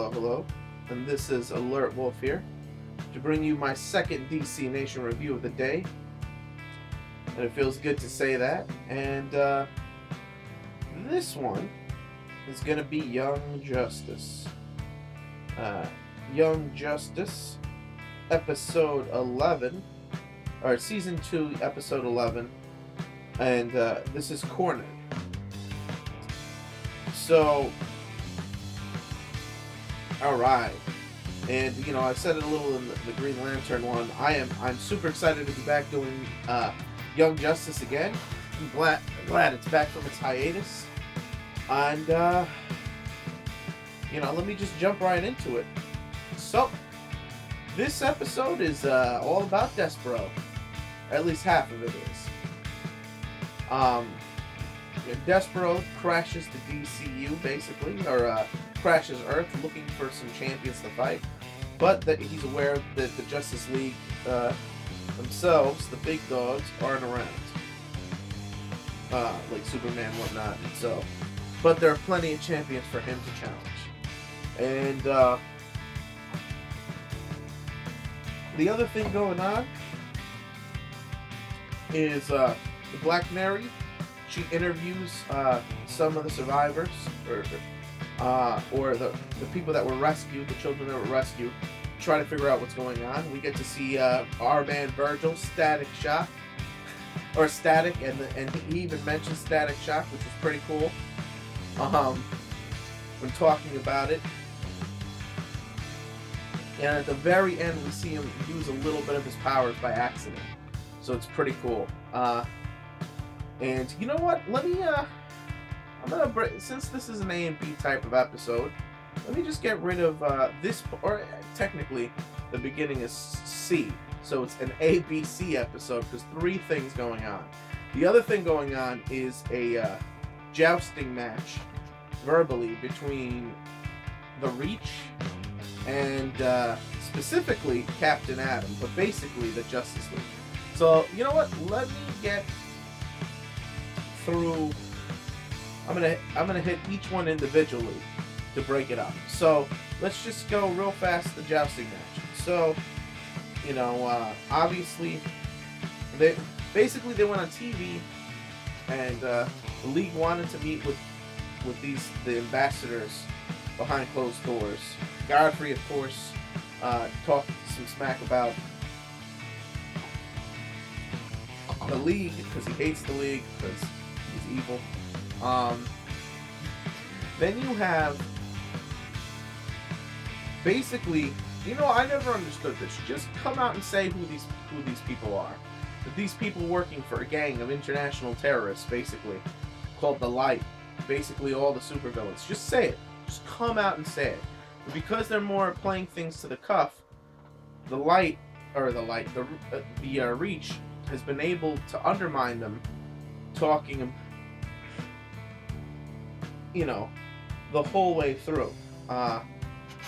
Hello, and this is Alertwolf here to bring you my second DC Nation review of the day, and it feels good to say that. And this one is going to be Young Justice. Young Justice, episode 11, or season 2, episode 11, and this is Cornered. So, alright, and you know, I said it a little in the Green Lantern one. I'm super excited to be back doing Young Justice again. I'm glad it's back from its hiatus, and you know, let me just jump right into it. So, this episode is all about Despero. At least half of it is. Despero crashes the DCU, basically, or crashes Earth looking for some champions to fight, but that he's aware that the Justice League themselves, the big dogs, aren't around, like Superman and whatnot. And so, but there are plenty of champions for him to challenge. And the other thing going on is the Black Canary. She interviews some of the survivors, or the people that were rescued, the children that were rescued, try to figure out what's going on. We get to see our man Virgil, Static Shock, or Static, and he even mentions Static Shock, which is pretty cool. When talking about it, and at the very end, we see him use a little bit of his powers by accident, so it's pretty cool. And you know what? Let me, I'm gonna break, since this is an A and B type of episode, let me just get rid of this, or technically, the beginning is C, so it's an ABC episode, because 3 things going on. The other thing going on is a jousting match, verbally, between the Reach and specifically Captain Atom, but basically the Justice League. So, you know what? Let me get through. I'm gonna hit each one individually to break it up. So let's just go real fast the jousting match. So, you know, obviously they went on TV, and the League wanted to meet with the ambassadors behind closed doors. Godfrey, of course, talked some smack about the League because he hates the League because he's evil. Then you have, basically, you know, I never understood this. Just come out and say who these people are. That these people working for a gang of international terrorists, basically, called the Light. Basically, all the supervillains. Just say it. Just come out and say it. But because they're more playing things to the cuff, the Reach has been able to undermine them, talking, you know, the whole way through,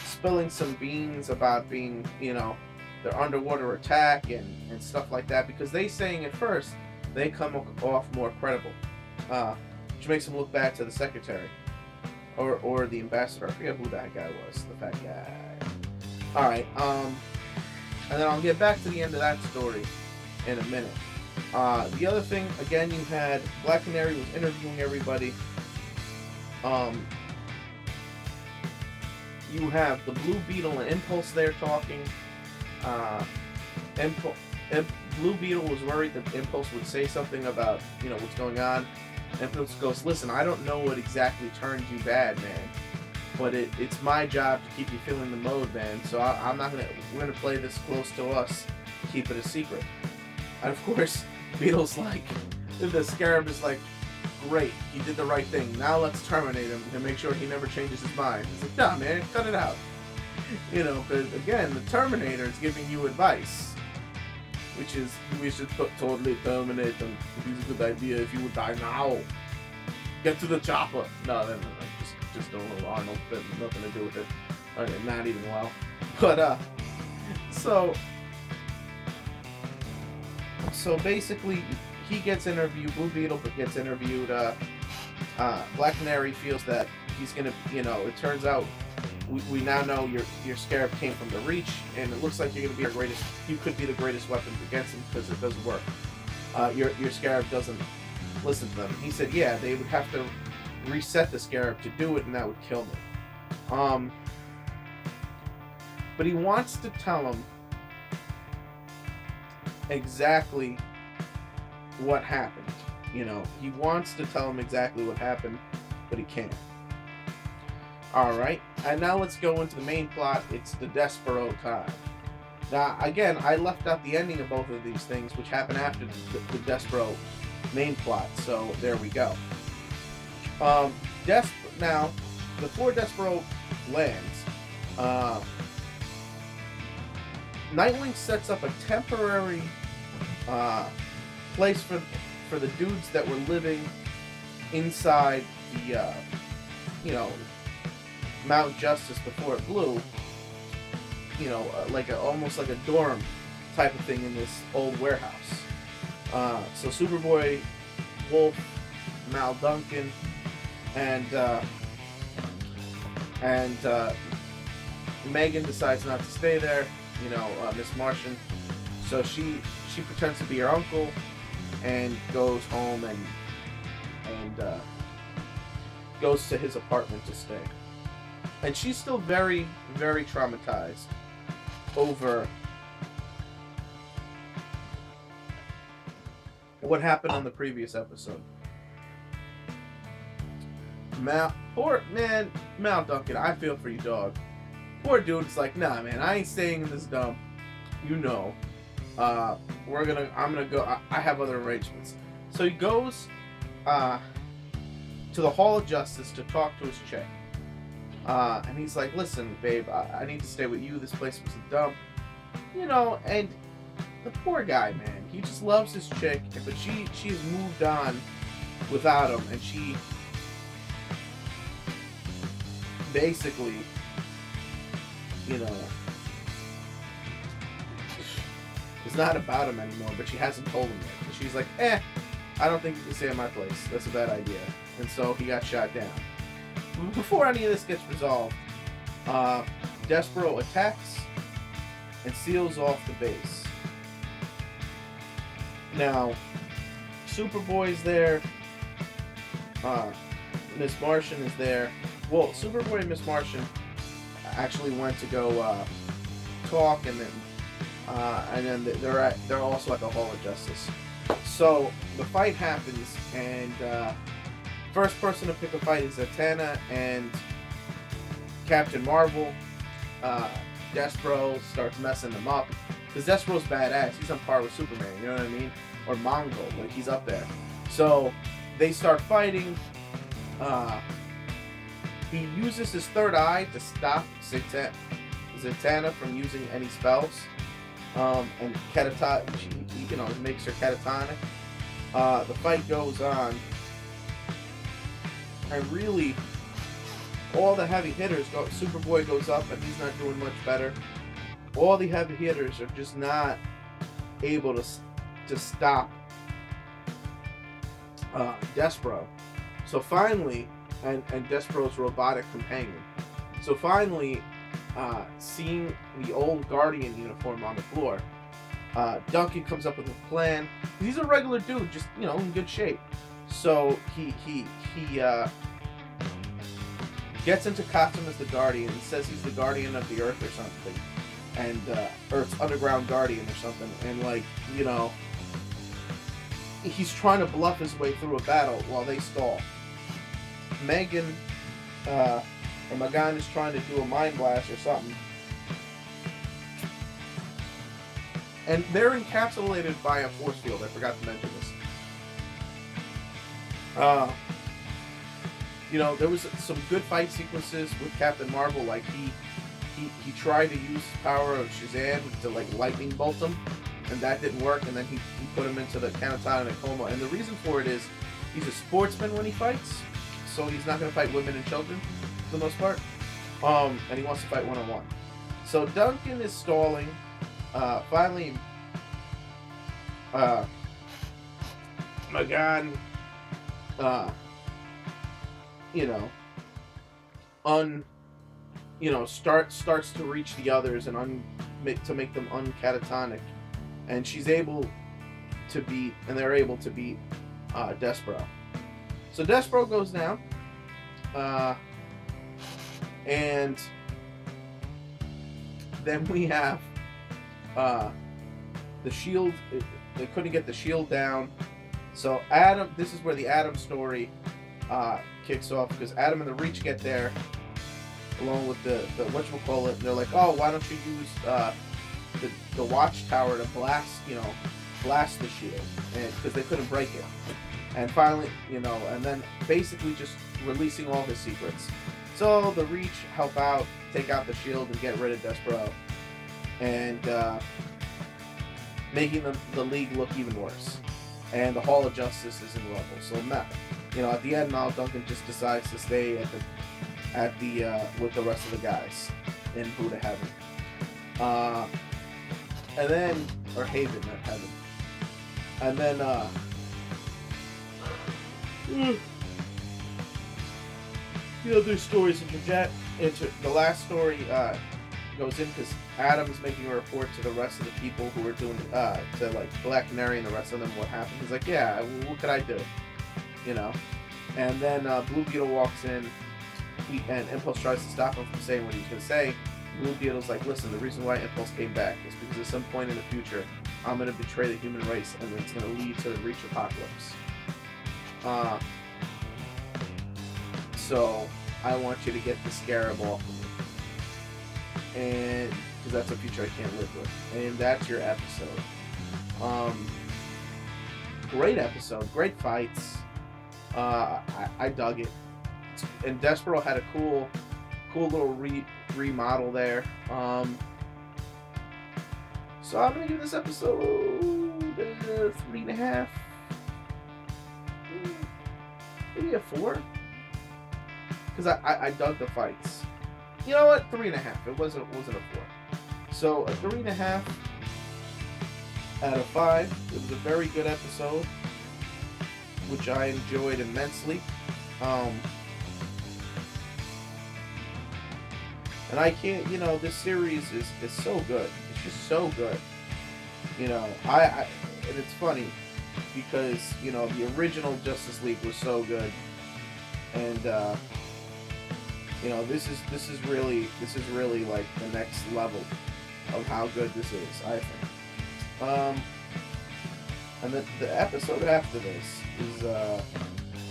spilling some beans about being, you know, their underwater attack and stuff like that, because they saying at first they come off more credible, which makes them look back to the secretary or the ambassador. I forget who that guy was, the fat guy. All right, and then I'll get back to the end of that story in a minute. The other thing, again, you had Black Canary was interviewing everybody. You have the Blue Beetle and Impulse there talking. Blue Beetle was worried that Impulse would say something about, you know, what's going on. Impulse goes, listen, I don't know what exactly turned you bad, man, but it's my job to keep you feeling the mode, man, so we're gonna play this close to us, keep it a secret. And of course, Beetle's like, the Scarab is like, great, he did the right thing, now let's terminate him and make sure he never changes his mind. It's like, nah, man, cut it out. You know, because again, the Terminator is giving you advice, which is, we should totally terminate him. It's a good idea if you would die now. get to the chopper. No, just a little Arnold, but nothing to do with it. Not even well. But so basically, he gets interviewed. Blue Beetle gets interviewed. Black Canary feels that he's gonna, it turns out we now know your Scarab came from the Reach, and it looks like you're gonna be our greatest. You could be the greatest weapon against him because it doesn't work. Your Scarab doesn't listen to them. He said, yeah, they would have to reset the Scarab to do it, and that would kill me. But he wants to tell him exactly what happened. He wants to tell him exactly what happened, but he can't. Alright, and now let's go into the main plot. It's the Despero time. Now, again, I left out the ending of both of these things, which happened after the Despero main plot, so there we go. Now, before Despero lands, Nightwing sets up a temporary place for the dudes that were living inside the, Mount Justice before it blew. Almost like a dorm type of thing in this old warehouse. So Superboy, Wolf, Duncan, and Megan decides not to stay there. Miss Martian. So she pretends to be her uncle and goes home and goes to his apartment to stay. And she's still very, very traumatized over what happened on the previous episode. Poor man, Duncan, I feel for you, dog. Poor dude's like, nah, man, I ain't staying in this dump. I'm gonna go. I have other arrangements. So he goes to the Hall of Justice to talk to his chick. And he's like, listen, babe, I need to stay with you. This place was a dump. And the poor guy, man, he just loves his chick, but she has moved on without him, and she basically, it's not about him anymore, but she hasn't told him yet. And she's like, I don't think you can stay at my place. That's a bad idea. And so he got shot down. Before any of this gets resolved, Despero attacks and seals off the base. Now, Superboy's there. Miss Martian is there. Well, Superboy and Miss Martian actually went to go talk, and then they're also at the Hall of Justice. So the fight happens, and first person to pick a fight is Zatana and Captain Marvel. Despero starts messing them up because Despero's badass. He's on par with Superman, you know what I mean? Or Mongol, like he's up there. So they start fighting. He uses his third eye to stop Zatana from using any spells. And he makes her catatonic. The fight goes on. And really, all the heavy hitters go. Superboy goes up, and he's not doing much better. All the heavy hitters are just not able to stop Despero. So finally, and Despero's robotic companion. So finally, seeing the old Guardian uniform on the floor, Duncan comes up with a plan. He's a regular dude, just in good shape. So he gets into costume as the Guardian and says he's the Guardian of the Earth or something, and Earth's underground Guardian or something, and he's trying to bluff his way through a battle while they stall. Megan or Magan is trying to do a mind blast or something, and they're encapsulated by a force field. I forgot to mention this. There was some good fight sequences with Captain Marvel. Like he tried to use the power of Shazam to lightning bolt him, and that didn't work. And then he put him into the catatonic coma. And the reason for it is he's a sportsman when he fights, so he's not going to fight women and children for the most part. And he wants to fight one-on-one. So Duncan is stalling. Finally, Magan, starts to reach the others and to make them uncatatonic, and she's able to beat, and they're able to beat Despero. So Despero goes down, and then we have the shield. They couldn't get the shield down, so Adam. This is where the Adam story kicks off, because Adam and the Reach get there along with the whatchamacallit, and they're like, oh, why don't you use the watchtower to blast the shield, and because they couldn't break it. And finally, and then basically just releasing all his secrets. So the Reach help out, take out the shield, and get rid of Despero, and making the League look even worse. And the Hall of Justice is in rubble. So now, at the end, now Duncan just decides to stay with the rest of the guys in Buddha Heaven. And then, or Haven, not Heaven. And then, there's stories into the last story goes in because Adam's making a report to the rest of the people who are doing to like Black Canary and the rest of them what happened. He's like, yeah, what could I do? And then Blue Beetle walks in, and Impulse tries to stop him from saying what he's going to say. Blue Beetle's like, listen, the reason why Impulse came back is because at some point in the future, I'm going to betray the human race, and it's going to lead to the Reach Apocalypse. So I want you to get the Scarab off of me, and because that's a future I can't live with. And that's your episode. Great episode, great fights. I dug it, and Despero had a cool little remodel there. So I'm gonna give this episode 3.5, maybe a 4, because I dug the fights. You know what? 3.5. It wasn't a 4. So a 3.5 out of 5. It was a very good episode, which I enjoyed immensely. And I can't, this series is so good. It's just so good. And it's funny because, the original Justice League was so good. And, this is really like the next level of how good this is, I think. And the episode after this is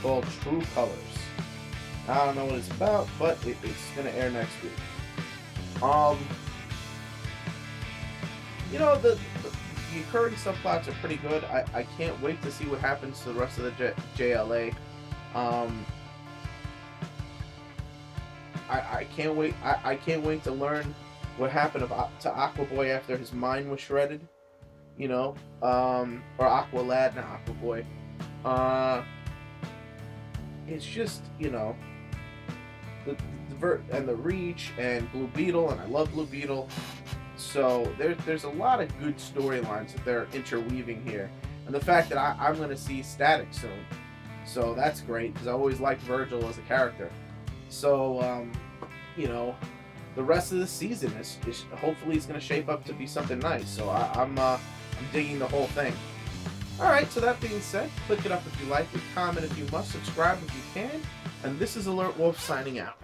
called True Colors. I don't know what it's about, but it's gonna air next week. The occurring subplots are pretty good. I can't wait to see what happens to the rest of the JLA. I can't wait. I can't wait to learn what happened to Aquaboy after his mind was shredded. Or Aqualad, not Aquaboy. It's just, the Reach and Blue Beetle, and I love Blue Beetle. So there's a lot of good storylines that they're interweaving here, and the fact that I'm going to see Static soon, so that's great because I always liked Virgil as a character. So the rest of the season is hopefully it's going to shape up to be something nice. So I'm digging the whole thing. Alright, so that being said, click it up if you like it, comment if you must, subscribe if you can, and this is alertwolf signing out.